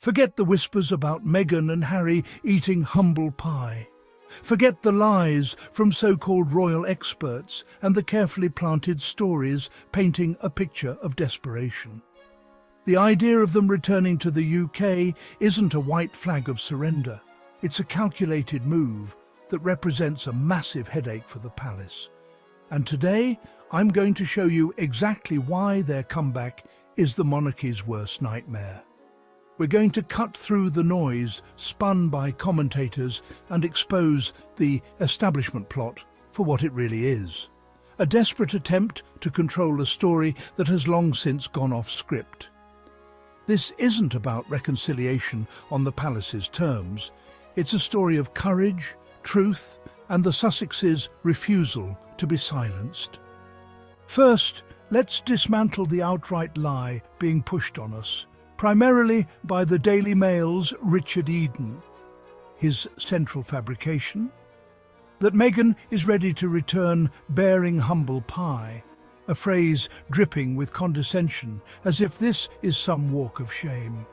Forget the whispers about Meghan and Harry eating humble pie. Forget the lies from so-called royal experts and the carefully planted stories painting a picture of desperation. The idea of them returning to the UK isn't a white flag of surrender. It's a calculated move that represents a massive headache for the palace. And today, I'm going to show you exactly why their comeback is the monarchy's worst nightmare. We're going to cut through the noise spun by commentators and expose the establishment plot for what it really is. A desperate attempt to control a story that has long since gone off script. This isn't about reconciliation on the palace's terms. It's a story of courage, truth, and the Sussexes' refusal to be silenced. First, let's dismantle the outright lie being pushed on us, primarily by the Daily Mail's Richard Eden. His central fabrication? That Meghan is ready to return bearing humble pie, a phrase dripping with condescension, as if this is some walk of shame.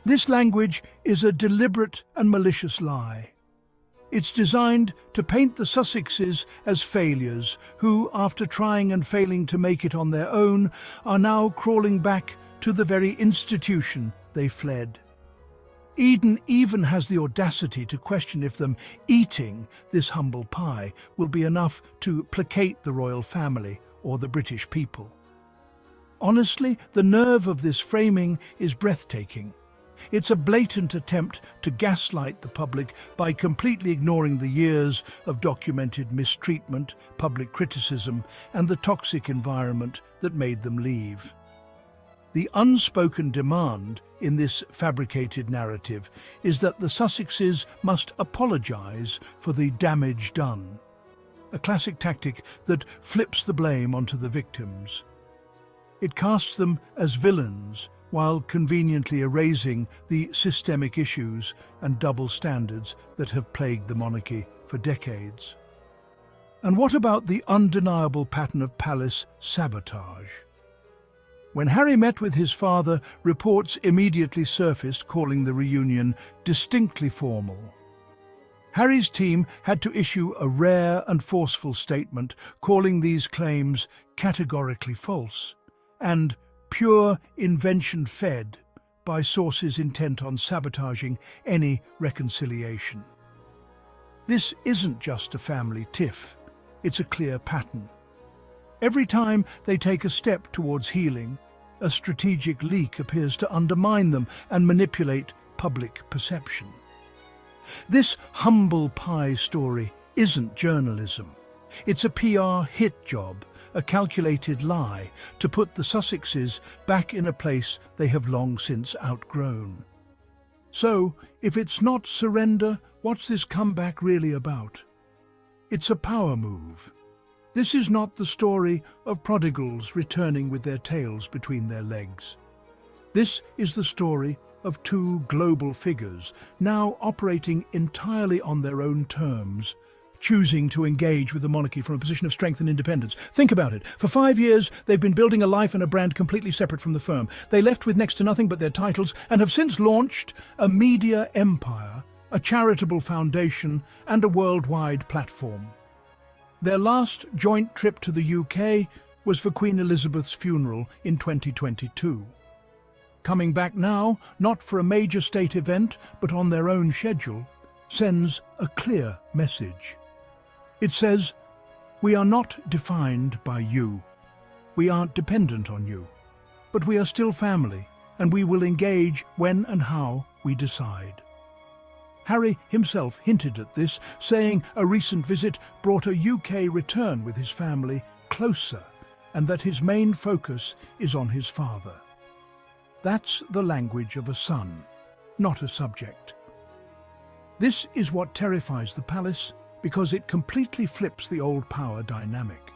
This language is a deliberate and malicious lie. It's designed to paint the Sussexes as failures who, after trying and failing to make it on their own, are now crawling back to the very institution they fled. Eden even has the audacity to question if them eating this humble pie will be enough to placate the royal family or the British people. Honestly, the nerve of this framing is breathtaking. It's a blatant attempt to gaslight the public by completely ignoring the years of documented mistreatment, public criticism, and the toxic environment that made them leave. The unspoken demand in this fabricated narrative is that the Sussexes must apologise for the damage done, a classic tactic that flips the blame onto the victims. It casts them as villains while conveniently erasing the systemic issues and double standards that have plagued the monarchy for decades. And what about the undeniable pattern of palace sabotage? When Harry met with his father, reports immediately surfaced calling the reunion distinctly formal. Harry's team had to issue a rare and forceful statement calling these claims categorically false and pure invention fed by sources intent on sabotaging any reconciliation. This isn't just a family tiff, it's a clear pattern. Every time they take a step towards healing, a strategic leak appears to undermine them and manipulate public perception. This humble pie story isn't journalism. It's a PR hit job, a calculated lie to put the Sussexes back in a place they have long since outgrown. So, if it's not surrender, what's this comeback really about? It's a power move. This is not the story of prodigals returning with their tails between their legs. This is the story of two global figures, now operating entirely on their own terms, choosing to engage with the monarchy from a position of strength and independence. Think about it. For 5 years, they've been building a life and a brand completely separate from the firm. They left with next to nothing but their titles and have since launched a media empire, a charitable foundation, and a worldwide platform. Their last joint trip to the UK was for Queen Elizabeth's funeral in 2022. Coming back now, not for a major state event, but on their own schedule, sends a clear message. It says, we are not defined by you. We aren't dependent on you. But we are still family, and we will engage when and how we decide. Harry himself hinted at this, saying a recent visit brought a UK return with his family closer, and that his main focus is on his father. That's the language of a son, not a subject. This is what terrifies the palace, because it completely flips the old power dynamic.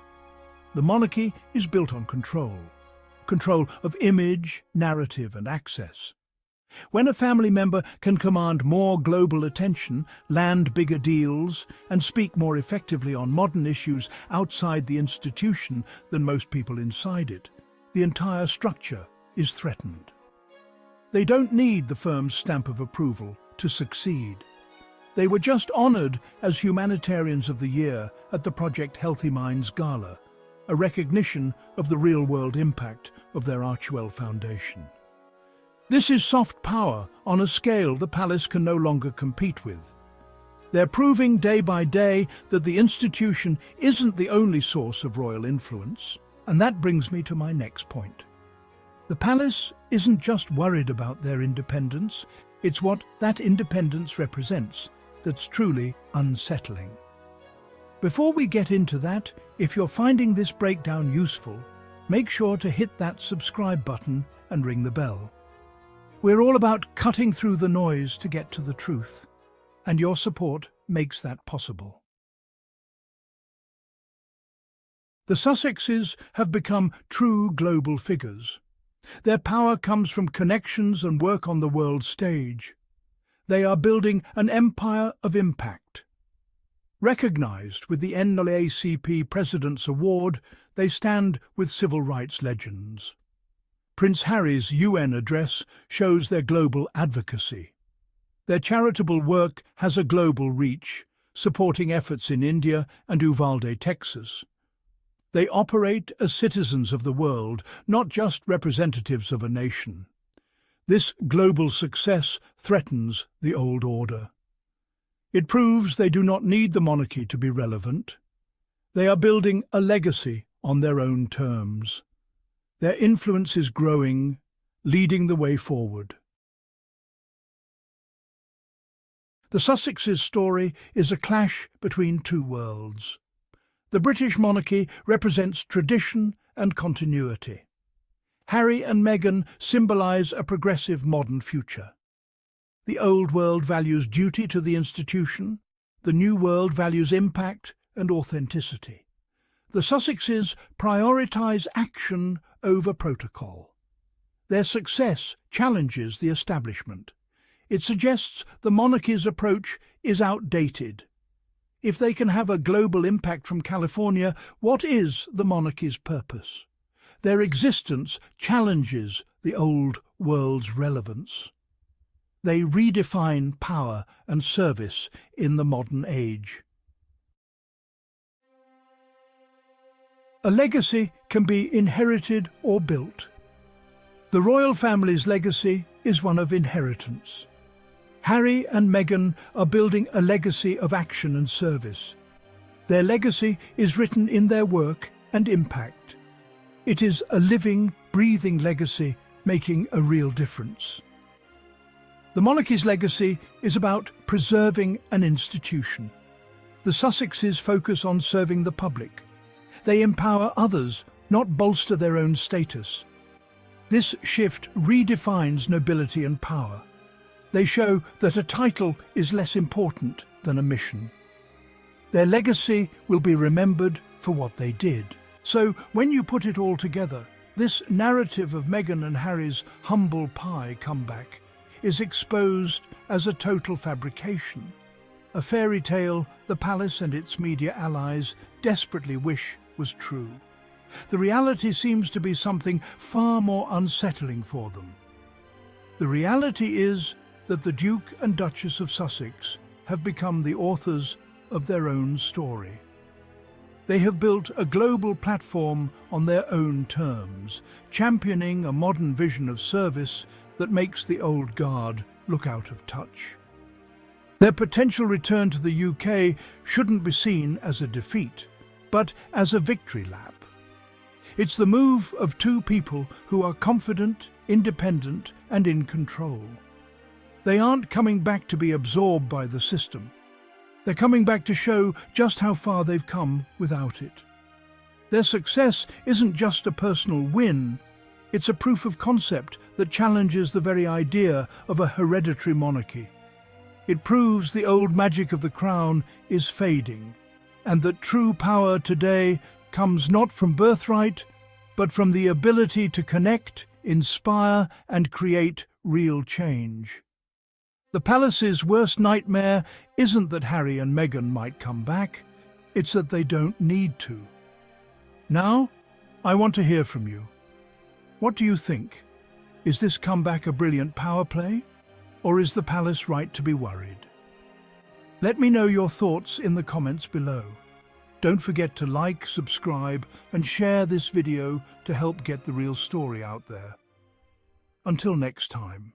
The monarchy is built on control of image, narrative, and access. When a family member can command more global attention, land bigger deals, and speak more effectively on modern issues outside the institution than most people inside it, the entire structure is threatened. They don't need the firm's stamp of approval to succeed. They were just honoured as Humanitarians of the Year at the Project Healthy Minds Gala, a recognition of the real-world impact of their Archewell Foundation. This is soft power on a scale the palace can no longer compete with. They're proving day by day that the institution isn't the only source of royal influence, and that brings me to my next point. The palace isn't just worried about their independence, it's what that independence represents that's truly unsettling. Before we get into that, if you're finding this breakdown useful, make sure to hit that subscribe button and ring the bell. We're all about cutting through the noise to get to the truth, and your support makes that possible. The Sussexes have become true global figures. Their power comes from connections and work on the world stage. They are building an empire of impact. Recognized with the NAACP President's Award, they stand with civil rights legends. Prince Harry's UN address shows their global advocacy. Their charitable work has a global reach, supporting efforts in India and Uvalde, Texas. They operate as citizens of the world, not just representatives of a nation. This global success threatens the old order. It proves they do not need the monarchy to be relevant. They are building a legacy on their own terms. Their influence is growing, leading the way forward. The Sussexes' story is a clash between two worlds. The British monarchy represents tradition and continuity. Harry and Meghan symbolise a progressive modern future. The old world values duty to the institution, the new world values impact and authenticity. The Sussexes prioritise action over protocol. Their success challenges the establishment. It suggests the monarchy's approach is outdated. If they can have a global impact from California, what is the monarchy's purpose? Their existence challenges the old world's relevance. They redefine power and service in the modern age. A legacy can be inherited or built. The royal family's legacy is one of inheritance. Harry and Meghan are building a legacy of action and service. Their legacy is written in their work and impact. It is a living, breathing legacy making a real difference. The monarchy's legacy is about preserving an institution. The Sussexes focus on serving the public. They empower others, not bolster their own status. This shift redefines nobility and power. They show that a title is less important than a mission. Their legacy will be remembered for what they did. So, when you put it all together, this narrative of Meghan and Harry's humble pie comeback is exposed as a total fabrication. A fairy tale the palace and its media allies desperately wish was true. The reality seems to be something far more unsettling for them. The reality is that the Duke and Duchess of Sussex have become the authors of their own story. They have built a global platform on their own terms, championing a modern vision of service that makes the old guard look out of touch. Their potential return to the UK shouldn't be seen as a defeat, but as a victory lap. It's the move of two people who are confident, independent, and in control. They aren't coming back to be absorbed by the system. They're coming back to show just how far they've come without it. Their success isn't just a personal win, it's a proof of concept that challenges the very idea of a hereditary monarchy. It proves the old magic of the crown is fading, and that true power today comes not from birthright, but from the ability to connect, inspire, and create real change. The palace's worst nightmare isn't that Harry and Meghan might come back, it's that they don't need to. Now, I want to hear from you. What do you think? Is this comeback a brilliant power play? Or is the palace right to be worried? Let me know your thoughts in the comments below. Don't forget to like, subscribe, and share this video to help get the real story out there. Until next time.